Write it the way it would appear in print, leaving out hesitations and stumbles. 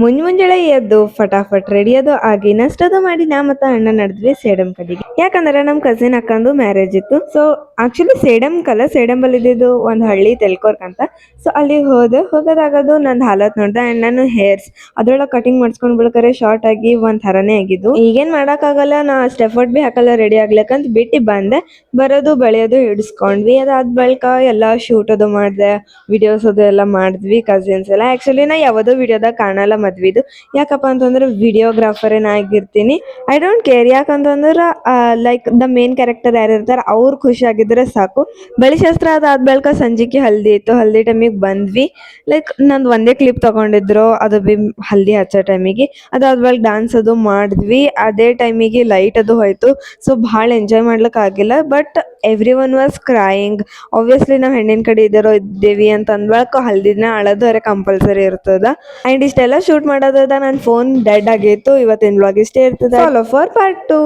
ಮುಂಜಾನೆ ಎದ್ದು ಫಟಾಫಟ್ ರೆಡಿಯೋದು ಆಗಿ ನಷ್ಟದು ಮಾಡಿ ನಾ ಮತ್ತು ಅಣ್ಣ ನಡೆದ್ವಿ ಸೇಡಂ ಕಡೆಗೆ. ಯಾಕಂದ್ರೆ ನಮ್ಮ ಕಸಿನ್ ಅಕ್ಕಂದು ಮ್ಯಾರೇಜ್ ಇತ್ತು. ಸೊ ಆಕ್ಚುಲಿ ಸೇಡಂಬಲ್ಲಿ ಇದ್ದಿದ್ದು ಒಂದು ಹಳ್ಳಿ ತೆಲ್ಕೋರ್ಕ್ ಅಂತ. ಸೊ ಅಲ್ಲಿ ಹೋಗೋದಾಗದು ನಂದು ಹಾಲತ್ ನೋಡ್ದೆ ಆ್ಯಂಡ್ ನಾನು ಹೇರ್ಸ್ ಅದ್ರೊಳಗೆ ಕಟಿಂಗ್ ಮಾಡಿಸ್ಕೊಂಡು ಬಿಡ್ಕರೆ ಶಾರ್ಟ್ ಆಗಿ ಒಂದು ಥರನೇ ಆಗಿದ್ದು. ಈಗೇನು ಮಾಡೋಕ್ಕಾಗಲ್ಲ, ನಾ ಅಷ್ಟು ಎಫರ್ಟ್ ಭೀ ಹಾಕಲ್ಲ ರೆಡಿ ಆಗ್ಲಿಕ್ಕಂತ ಬಿಟ್ಟು ಬಂದೆ. ಬರೋದು ಬೆಳೆಯೋದು ಹಿಡಿಸ್ಕೊಂಡ್ವಿ. ಅದಾದ ಬಳಿಕ ಎಲ್ಲ ಶೂಟ್ ಅದು ಮಾಡಿದೆ, ವಿಡಿಯೋಸ್ ಅದು ಎಲ್ಲ ಮಾಡಿದ್ವಿ ಕಸಿನ್ಸ್ ಎಲ್ಲ. ಆ್ಯಕ್ಚುಲಿ ನಾ ಯಾವುದೋ ವಿಡಿಯೋದಾಗ ಕಾಣಲ್ಲ ಮದ್ವಿದು. ಯಾಕಪ್ಪ ಅಂತಂದ್ರೆ ವಿಡಿಯೋಗ್ರಾಫರೇ ನಾ ಆಗಿರ್ತೀನಿ. ಐ ಡೋಂಟ್ ಕೇರ್, ಯಾಕಂತಂದ್ರೆ ಲೈಕ್ ದ ಮೇನ್ ಕ್ಯಾರೆಕ್ಟರ್ ಯಾರು ಇರ್ತಾರೆ ಅವ್ರು ಖುಷಿಯಾಗಿದ್ರೆ ಸಾಕು. ಬಳಿ ಶಾಸ್ತ್ರ ಅದಾದ ಬಳಿಕ ಸಂಜಿಕೆ ಹಲ್ದಿ ಇತ್ತು. ಹಲ್ದಿ ಟೈಮಿಗೆ ಬಂದ್ವಿ. ಲೈಕ್ ನಂದು ಒಂದೇ ಕ್ಲಿಪ್ ತಗೊಂಡಿದ್ರು, ಅದು ಬಿ ಹಲ್ದಿ ಹಚ್ಚೋ ಟೈಮಿಗೆ. ಅದಾದ ಬಳಿಕ ಡಾನ್ಸ್ ಅದು ಮಾಡಿದ್ವಿ. ಅದೇ ಟೈಮಿಗೆ ಲೈಟ್ ಅದು ಹೋಯ್ತು. ಸೊ ಭಾಳ ಎಂಜಾಯ್ ಮಾಡ್ಲಿಕ್ಕೆ ಆಗಿಲ್ಲ. But every one was crying. Obviously ನಾವು ಹೆಣ್ಣಿನ ಕಡೆ ಇದ್ದೇವಿ ಅಂತ ಅಂದ್ಬಳಕ ಹಲ್ದಿನ ಅಳೋದು ಅರೆ ಕಂಪಲ್ಸರಿ ಇರ್ತದ. ಆ್ಯಂಡ್ ಇಷ್ಟೆಲ್ಲ ಶೂಟ್ ಮಾಡೋದ ನನ್ನ ಫೋನ್ ಡೆಡ್ ಆಗಿತ್ತು. ಇವತ್ತಿನ ವ್ಲಾಗ್ ಇಷ್ಟೇ ಇರ್ತದೆ. Follow for part 2.